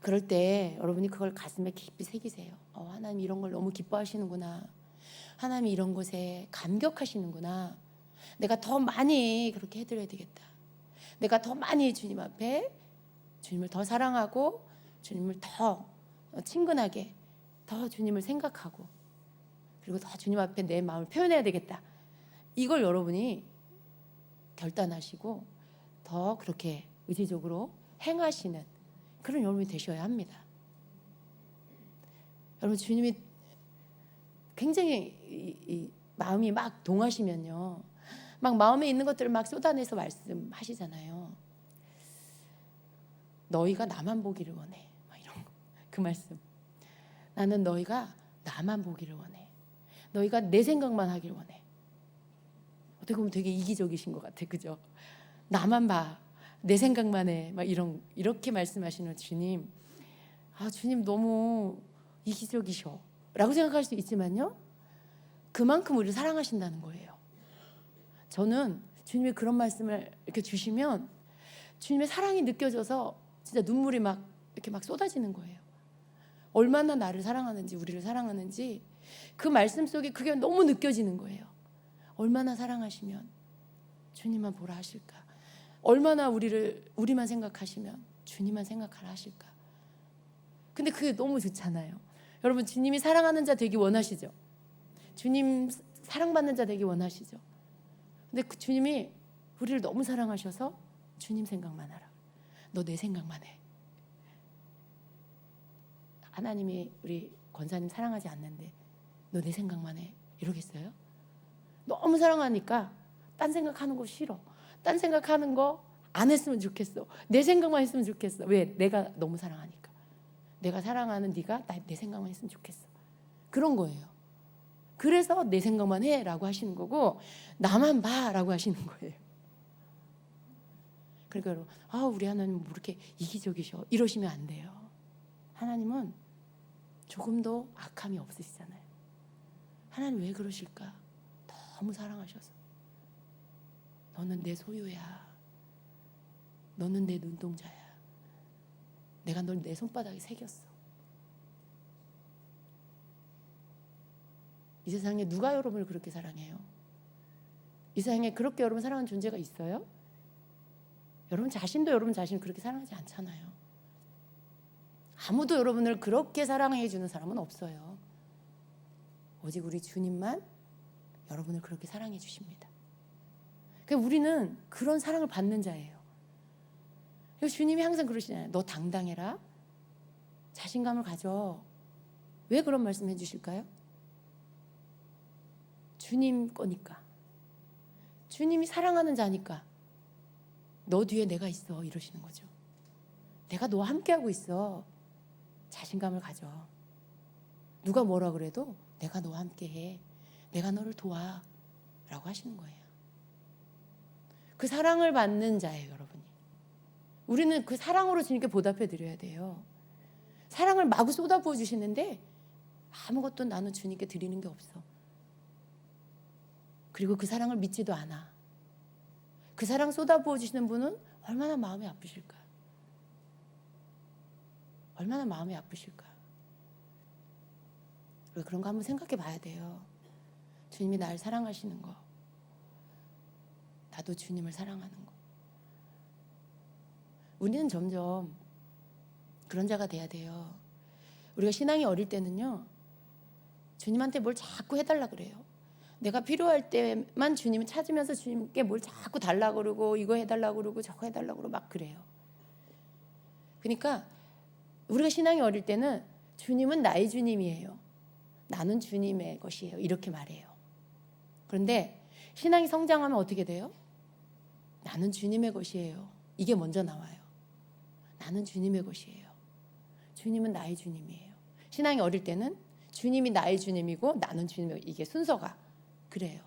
그럴 때 여러분이 그걸 가슴에 깊이 새기세요. 하나님 이런 걸 너무 기뻐하시는구나. 하나님이 이런 것에 감격하시는구나. 내가 더 많이 그렇게 해드려야 되겠다. 내가 더 많이 주님 앞에 주님을 더 사랑하고 주님을 더 친근하게, 더 주님을 생각하고, 그리고 더 주님 앞에 내 마음을 표현해야 되겠다. 이걸 여러분이 결단하시고 더 그렇게 의지적으로 행하시는 그런 여러분이 되셔야 합니다. 여러분, 주님이 굉장히 이 마음이 막 동하시면요, 막 마음에 있는 것들을 막 쏟아내서 말씀하시잖아요. 너희가 나만 보기를 원해, 막 이런 거. 그 말씀. 나는 너희가 나만 보기를 원해. 너희가 내 생각만 하길 원해. 어떻게 보면 되게 이기적이신 것 같아, 그죠? 나만 봐, 내 생각만 해, 막 이렇게 말씀하시는 주님. 주님 너무 이기적이셔 라고 생각할 수 있지만요, 그만큼 우리를 사랑하신다는 거예요. 저는 주님이 그런 말씀을 이렇게 주시면 주님의 사랑이 느껴져서 진짜 눈물이 막 이렇게 막 쏟아지는 거예요. 얼마나 나를 사랑하는지, 우리를 사랑하는지 그 말씀 속에 그게 너무 느껴지는 거예요. 얼마나 사랑하시면 주님만 보라 하실까? 얼마나 우리만 생각하시면 주님만 생각하라 하실까? 근데 그게 너무 좋잖아요. 여러분, 주님이 사랑하는 자 되기 원하시죠? 주님 사랑받는 자 되기 원하시죠? 근데 그 주님이 우리를 너무 사랑하셔서 주님 생각만 하라. 너 내 생각만 해. 하나님이 우리 권사님 사랑하지 않는데 너 내 생각만 해 이러겠어요? 너무 사랑하니까 딴 생각하는 거 싫어. 딴 생각하는 거 안 했으면 좋겠어. 내 생각만 했으면 좋겠어. 왜? 내가 너무 사랑하니까. 내가 사랑하는 네가 내 생각만 했으면 좋겠어. 그런 거예요. 그래서 내 생각만 해라고 하시는 거고, 나만 봐라고 하시는 거예요. 그러니까 여러분, 우리 하나님 뭐 이렇게 이기적이셔 이러시면 안 돼요. 하나님은 조금도 악함이 없으시잖아요. 하나님 왜 그러실까? 너무 사랑하셔서. 너는 내 소유야. 너는 내 눈동자야. 내가 널 내 손바닥에 새겼어. 이 세상에 누가 여러분을 그렇게 사랑해요? 이 세상에 그렇게 여러분 사랑하는 존재가 있어요? 여러분 자신도 여러분 자신을 그렇게 사랑하지 않잖아요. 아무도 여러분을 그렇게 사랑해 주는 사람은 없어요. 오직 우리 주님만 여러분을 그렇게 사랑해 주십니다. 그러니까 우리는 그런 사랑을 받는 자예요. 그래서 주님이 항상 그러시잖아요. 너 당당해라. 자신감을 가져. 왜 그런 말씀 해주실까요? 주님 거니까. 주님이 사랑하는 자니까. 너 뒤에 내가 있어 이러시는 거죠. 내가 너와 함께하고 있어. 자신감을 가져. 누가 뭐라 그래도 내가 너와 함께해. 내가 너를 도와 라고 하시는 거예요. 그 사랑을 받는 자예요, 여러분이. 우리는 그 사랑으로 주님께 보답해 드려야 돼요. 사랑을 마구 쏟아부어 주시는데 아무것도 나는 주님께 드리는 게 없어. 그리고 그 사랑을 믿지도 않아. 그 사랑 쏟아부어 주시는 분은 얼마나 마음이 아프실까? 얼마나 마음이 아프실까? 그런 거 한번 생각해 봐야 돼요. 주님이 날 사랑하시는 거, 나도 주님을 사랑하는 거. 우리는 점점 그런 자가 돼야 돼요. 우리가 신앙이 어릴 때는요, 주님한테 뭘 자꾸 해달라 그래요. 내가 필요할 때만 주님을 찾으면서 주님께 뭘 자꾸 달라고 그러고, 이거 해달라고 그러고 저거 해달라고 그러고 막 그래요. 그러니까 우리가 신앙이 어릴 때는 주님은 나의 주님이에요. 나는 주님의 것이에요. 이렇게 말해요. 그런데 신앙이 성장하면 어떻게 돼요? 나는 주님의 것이에요. 이게 먼저 나와요. 나는 주님의 것이에요. 주님은 나의 주님이에요. 신앙이 어릴 때는 주님이 나의 주님이고 나는 주님의, 이게 순서가 그래요.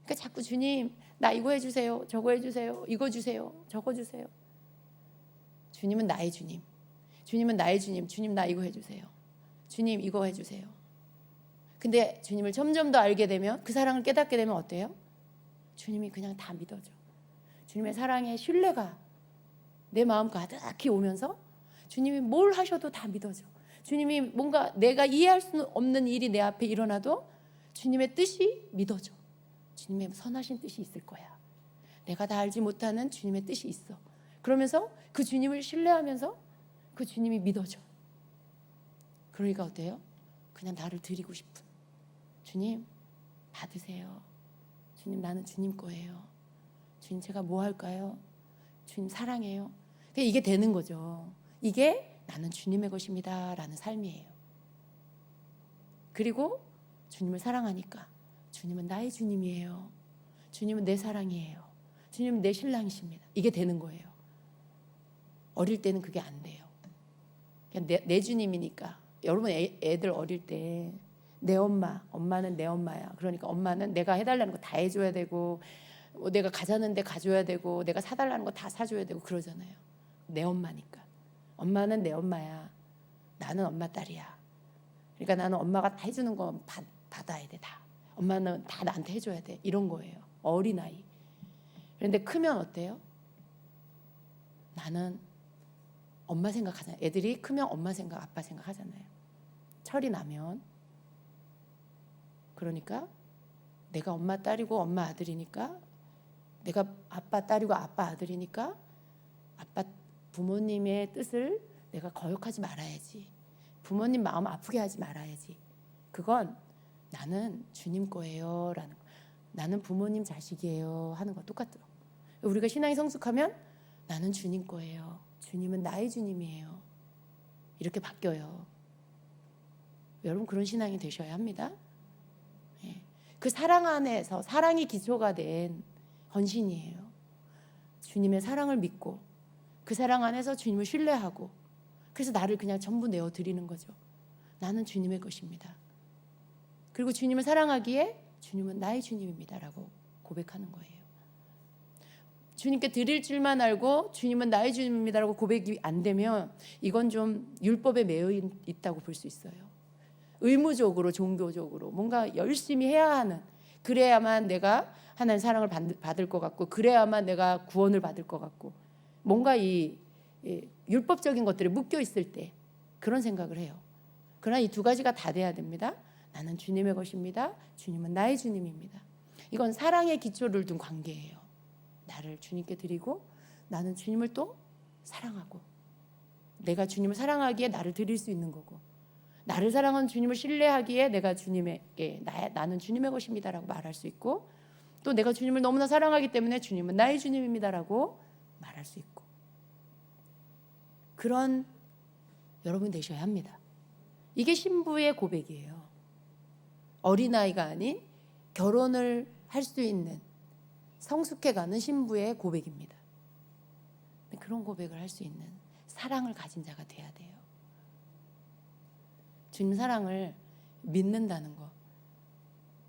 그러니까 자꾸 주님 나 이거 해주세요. 저거 해주세요. 이거 주세요. 저거 주세요. 주님은 나의 주님. 주님은 나의 주님. 주님 나 이거 해주세요. 주님 이거 해주세요. 근데 주님을 점점 더 알게 되면, 그 사랑을 깨닫게 되면 어때요? 주님이 그냥 다 믿어져. 주님의 사랑의 신뢰가 내 마음 가득히 오면서 주님이 뭘 하셔도 다 믿어져. 주님이 뭔가 내가 이해할 수 없는 일이 내 앞에 일어나도 주님의 뜻이 믿어져. 주님의 선하신 뜻이 있을 거야. 내가 다 알지 못하는 주님의 뜻이 있어. 그러면서 그 주님을 신뢰하면서 그 주님이 믿어져. 그러니까 어때요? 그냥 나를 드리고 싶은, 주님 받으세요. 주님 나는 주님 거예요. 주님 제가 뭐 할까요? 주님 사랑해요. 이게 되는 거죠. 이게 나는 주님의 것입니다 라는 삶이에요. 그리고 주님을 사랑하니까 주님은 나의 주님이에요. 주님은 내 사랑이에요. 주님은 내 신랑이십니다. 이게 되는 거예요. 어릴 때는 그게 안 돼요. 그냥 내 주님이니까. 여러분 애들 어릴 때 내 엄마는 내 엄마야. 그러니까 엄마는 내가 해달라는 거 다 해줘야 되고, 내가 가자는 데 가줘야 되고, 내가 사달라는 거 다 사줘야 되고 그러잖아요. 내 엄마니까. 엄마는 내 엄마야. 나는 엄마 딸이야. 그러니까 나는 엄마가 다 해주는 거 받아야 돼. 다. 엄마는 다 나한테 해줘야 돼. 이런 거예요. 어린아이. 그런데 크면 어때요? 나는 엄마 생각하잖아요. 애들이 크면 엄마 생각, 아빠 생각하잖아요. 철이 나면. 그러니까 내가 엄마 딸이고 엄마 아들이니까, 내가 아빠 딸이고 아빠 아들이니까 아빠 부모님의 뜻을 내가 거역하지 말아야지. 부모님 마음 아프게 하지 말아야지. 그건 나는 주님 거예요 라는 거. 나는 부모님 자식이에요 하는 거 똑같더라고. 우리가 신앙이 성숙하면 나는 주님 거예요. 주님은 나의 주님이에요. 이렇게 바뀌어요. 여러분 그런 신앙이 되셔야 합니다. 그 사랑 안에서, 사랑이 기초가 된 헌신이에요. 주님의 사랑을 믿고 그 사랑 안에서 주님을 신뢰하고, 그래서 나를 그냥 전부 내어 드리는 거죠. 나는 주님의 것입니다. 그리고 주님을 사랑하기에 주님은 나의 주님입니다 라고 고백하는 거예요. 주님께 드릴 줄만 알고 주님은 나의 주님입니다 라고 고백이 안 되면 이건 좀 율법에 매여 있다고 볼 수 있어요. 의무적으로, 종교적으로 뭔가 열심히 해야 하는, 그래야만 내가 하나님의 사랑을 받을 것 같고, 그래야만 내가 구원을 받을 것 같고, 뭔가 이 율법적인 것들에 묶여 있을 때 그런 생각을 해요. 그러나 이 두 가지가 다 돼야 됩니다. 나는 주님의 것입니다. 주님은 나의 주님입니다. 이건 사랑의 기초를 둔 관계예요. 나를 주님께 드리고 나는 주님을 또 사랑하고, 내가 주님을 사랑하기에 나를 드릴 수 있는 거고, 나를 사랑하는 주님을 신뢰하기에 내가 주님에게 나는 주님의 것입니다라고 말할 수 있고, 또 내가 주님을 너무나 사랑하기 때문에 주님은 나의 주님입니다라고 말할 수 있고, 그런 여러분이 되셔야 합니다. 이게 신부의 고백이에요. 어린아이가 아닌 결혼을 할 수 있는 성숙해가는 신부의 고백입니다. 그런 고백을 할 수 있는 사랑을 가진 자가 돼야 돼요. 주님 사랑을 믿는다는 거,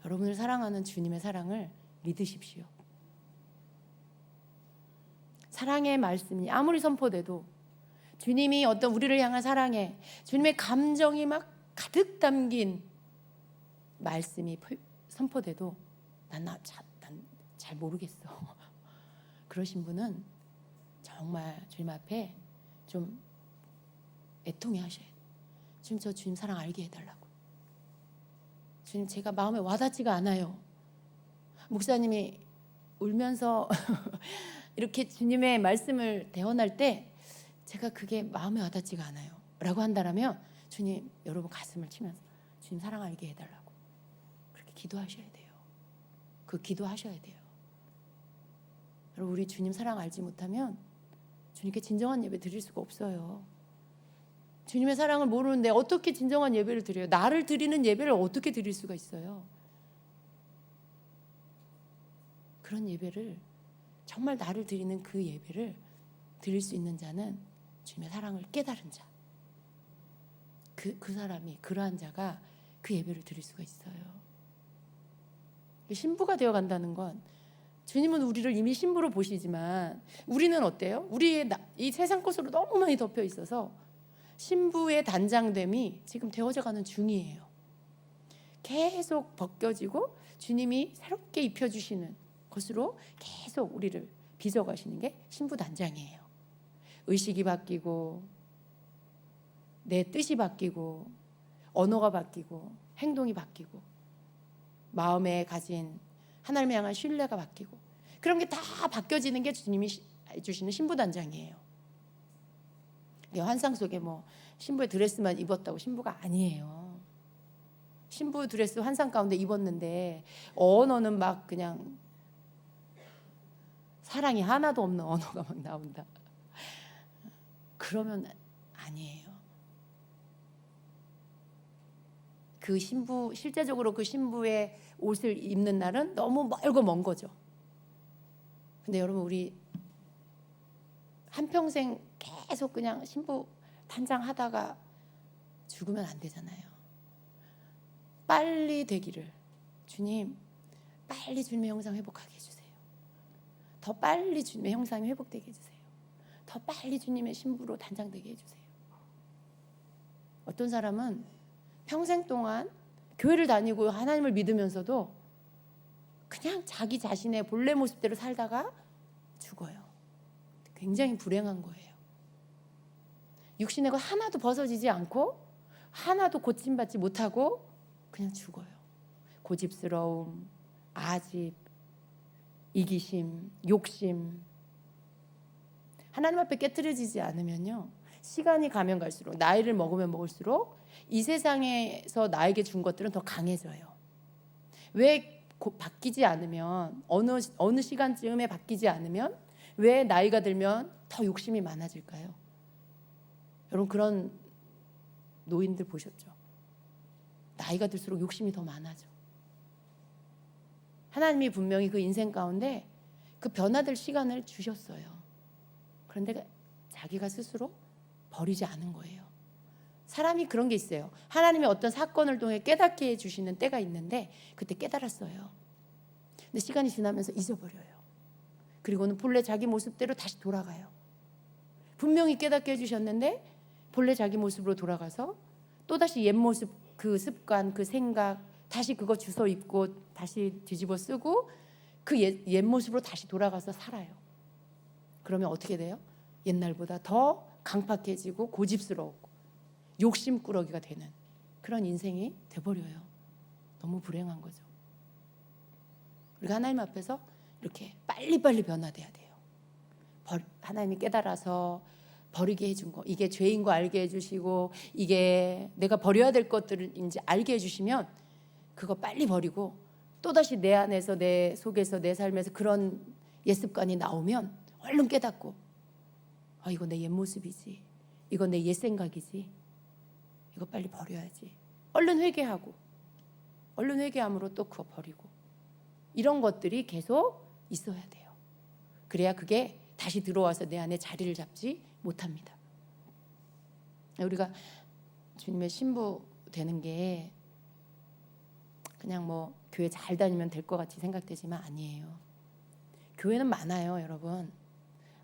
여러분을 사랑하는 주님의 사랑을 믿으십시오. 사랑의 말씀이 아무리 선포돼도, 주님이 어떤 우리를 향한 사랑에 주님의 감정이 막 가득 담긴 말씀이 선포돼도 난 잘 모르겠어. 그러신 분은 정말 주님 앞에 좀 애통해 하셔야 돼요. 주님, 저 주님 사랑 알게 해달라고. 주님, 제가 마음에 와닿지가 않아요. 목사님이 울면서 이렇게 주님의 말씀을 대언할 때 제가 그게 마음에 와닿지가 않아요 라고 한다면, 주님, 여러분 가슴을 치면서 주님 사랑 알게 해달라고 그렇게 기도하셔야 돼요. 그 기도하셔야 돼요. 여러분, 우리 주님 사랑 알지 못하면 주님께 진정한 예배 드릴 수가 없어요. 주님의 사랑을 모르는데 어떻게 진정한 예배를 드려요? 나를 드리는 예배를 어떻게 드릴 수가 있어요? 그런 예배를, 정말 나를 드리는 그 예배를 드릴 수 있는 자는 주님의 사랑을 깨달은 자, 그 사람이, 그러한 자가 그 예배를 드릴 수가 있어요. 신부가 되어 간다는 건, 주님은 우리를 이미 신부로 보시지만 우리는 어때요? 우리의 이 세상 것으로 너무 많이 덮여 있어서 신부의 단장됨이 지금 되어져 가는 중이에요. 계속 벗겨지고 주님이 새롭게 입혀주시는 것으로 계속 우리를 빚어가시는 게 신부 단장이에요. 의식이 바뀌고 내 뜻이 바뀌고 언어가 바뀌고 행동이 바뀌고 마음에 가진 하나님을 향한 신뢰가 바뀌고, 그런 게 다 바뀌어지는 게 주님이 주시는 신부 단장이에요. 환상 속에 뭐 신부의 드레스만 입었다고 신부가 아니에요. 신부 드레스 환상 가운데 입었는데 언어는 막 그냥 사랑이 하나도 없는 언어가 막 나온다. 그러면 아니에요. 그 신부, 실제적으로 그 신부의 옷을 입는 날은 너무 멀고 먼 거죠. 근데 여러분, 우리 한평생 계속 그냥 신부 단장하다가 죽으면 안 되잖아요. 빨리 되기를, 주님 빨리 주님의 형상 회복하게 해주세요. 더 빨리 주님의 형상이 회복되게 해주세요. 더 빨리 주님의 신부로 단장되게 해주세요. 어떤 사람은 평생 동안 교회를 다니고 하나님을 믿으면서도 그냥 자기 자신의 본래 모습대로 살다가 죽어요. 굉장히 불행한 거예요. 육신의 것 하나도 벗어지지 않고 하나도 고침받지 못하고 그냥 죽어요. 고집스러움, 아집, 이기심, 욕심. 하나님 앞에 깨트려지지 않으면요, 시간이 가면 갈수록, 나이를 먹으면 먹을수록 이 세상에서 나에게 준 것들은 더 강해져요. 왜 바뀌지 않으면, 어느 시간쯤에 바뀌지 않으면 왜 나이가 들면 더 욕심이 많아질까요? 여러분, 그런 노인들 보셨죠? 나이가 들수록 욕심이 더 많아져. 하나님이 분명히 그 인생 가운데 그 변화될 시간을 주셨어요. 그런데 자기가 스스로 버리지 않은 거예요. 사람이 그런 게 있어요. 하나님의 어떤 사건을 통해 깨닫게 해주시는 때가 있는데 그때 깨달았어요. 근데 시간이 지나면서 잊어버려요. 그리고는 본래 자기 모습대로 다시 돌아가요. 분명히 깨닫게 해주셨는데 본래 자기 모습으로 돌아가서 또다시 옛 모습, 그 습관, 그 생각, 다시 그거 주워 입고 다시 뒤집어 쓰고 그 옛 모습으로 다시 돌아가서 살아요. 그러면 어떻게 돼요? 옛날보다 더 강팍해지고 고집스러웠고 욕심꾸러기가 되는 그런 인생이 돼버려요. 너무 불행한 거죠. 우리가 하나님 앞에서 이렇게 빨리빨리 변화돼야 돼요. 하나님이 깨달아서 버리게 해준 거, 이게 죄인 거 알게 해주시고 이게 내가 버려야 될 것들을 이제 알게 해주시면 그거 빨리 버리고 또다시 내 안에서, 내 속에서, 내 삶에서 그런 옛 습관이 나오면 얼른 깨닫고, 이거 내 옛 모습이지, 이거 내 옛 생각이지, 이거 빨리 버려야지. 얼른 회개하고, 얼른 회개함으로 또 그거 버리고, 이런 것들이 계속 있어야 돼요. 그래야 그게 다시 들어와서 내 안에 자리를 잡지 못합니다. 우리가 주님의 신부 되는 게 그냥 뭐 교회 잘 다니면 될 것 같이 생각되지만 아니에요. 교회는 많아요, 여러분.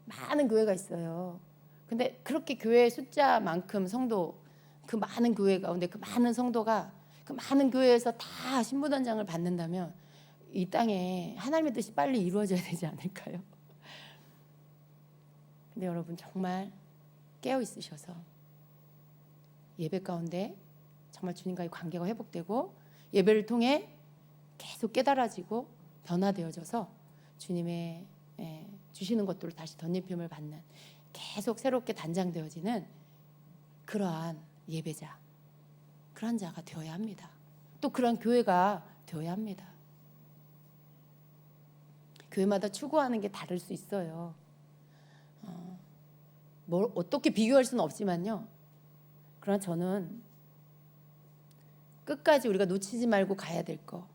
많은 교회가 있어요. 근데 그렇게 교회 숫자만큼 성도, 그 많은 교회 가운데 그 많은 성도가 그 많은 교회에서 다 신부단장을 받는다면 이 땅에 하나님의 뜻이 빨리 이루어져야 되지 않을까요? 근데 여러분, 정말 깨어 있으셔서 예배 가운데 정말 주님과의 관계가 회복되고 예배를 통해 계속 깨달아지고 변화되어져서 주님의 주시는 것들을 다시 덧입힘을 받는, 계속 새롭게 단장되어지는 그러한 예배자, 그런 자가 되어야 합니다. 또 그런 교회가 되어야 합니다. 교회마다 추구하는 게 다를 수 있어요. 뭘 어떻게 비교할 수는 없지만요, 그러나 저는 끝까지 우리가 놓치지 말고 가야 될 거,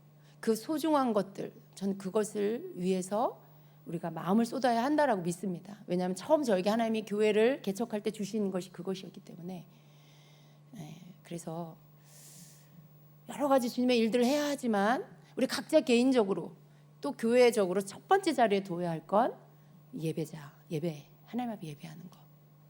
그 소중한 것들, 저는 그것을 위해서 우리가 마음을 쏟아야 한다라고 믿습니다. 왜냐하면 처음 저에게 하나님이 교회를 개척할 때 주시는 것이 그것이었기 때문에. 그래서 여러 가지 주님의 일들을 해야 하지만 우리 각자 개인적으로 또 교회적으로 첫 번째 자리에 둬야 할 건 예배, 하나님 앞에 예배하는 것,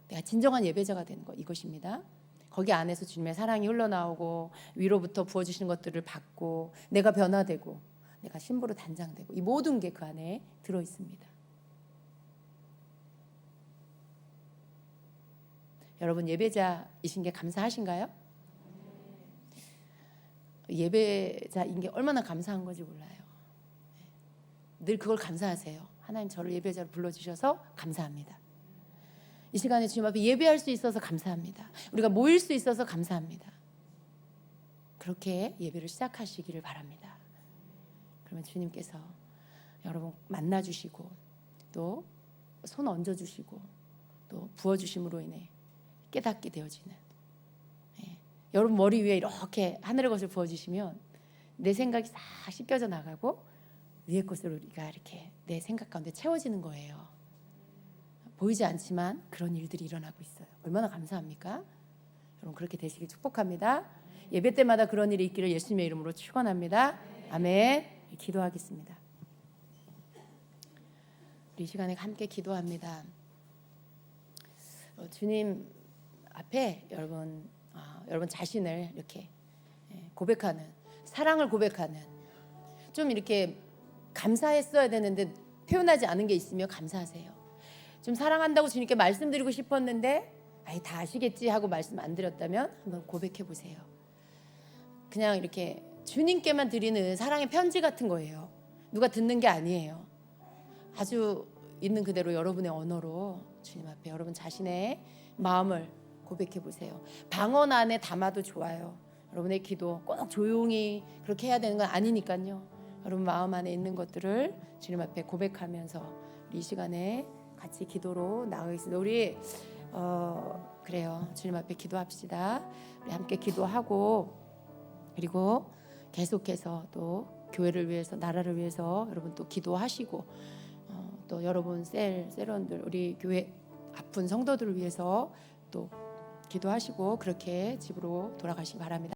내가 진정한 예배자가 되는 것, 이것입니다. 거기 안에서 주님의 사랑이 흘러나오고 위로부터 부어주시는 것들을 받고 내가 변화되고 내가 신부로 단장되고, 이 모든 게 그 안에 들어있습니다. 여러분 예배자이신 게 감사하신가요? 예배자인 게 얼마나 감사한 건지 몰라요. 늘 그걸 감사하세요. 하나님 저를 예배자로 불러주셔서 감사합니다. 이 시간에 주님 앞에 예배할 수 있어서 감사합니다. 우리가 모일 수 있어서 감사합니다. 그렇게 예배를 시작하시기를 바랍니다. 그러면 주님께서 여러분 만나주시고 또 손 얹어주시고 또 부어주심으로 인해 깨닫게 되어지는, 여러분 머리 위에 이렇게 하늘의 것을 부어주시면 내 생각이 싹 씻겨져 나가고 위의 것으로 우리가 이렇게 내 생각 가운데 채워지는 거예요. 보이지 않지만 그런 일들이 일어나고 있어요. 얼마나 감사합니까? 여러분 그렇게 되시길 축복합니다. 예배 때마다 그런 일이 있기를 예수님의 이름으로 축원합니다. 아멘. 기도하겠습니다. 우리 이 시간에 함께 기도합니다. 주님 앞에 여러분 자신을 이렇게 고백하는, 사랑을 고백하는, 좀 이렇게 감사했어야 되는데 표현하지 않은 게 있으면 감사하세요. 좀 사랑한다고 주님께 말씀드리고 싶었는데 다 아시겠지 하고 말씀 안 드렸다면 한번 고백해 보세요. 그냥 이렇게 주님께만 드리는 사랑의 편지 같은 거예요. 누가 듣는 게 아니에요. 아주 있는 그대로 여러분의 언어로 주님 앞에 여러분 자신의 마음을 고백해 보세요. 방언 안에 담아도 좋아요. 여러분의 기도 꼭 조용히 그렇게 해야 되는 건 아니니까요. 여러분 마음 안에 있는 것들을 주님 앞에 고백하면서 우리 이 시간에 같이 기도로 나가겠습니다. 우리 그래요. 주님 앞에 기도합시다. 우리 함께 기도하고 그리고 계속해서 또 교회를 위해서, 나라를 위해서 여러분 또 기도하시고 또 여러분 셀원들, 우리 교회 아픈 성도들을 위해서 또 기도하시고 그렇게 집으로 돌아가시기 바랍니다.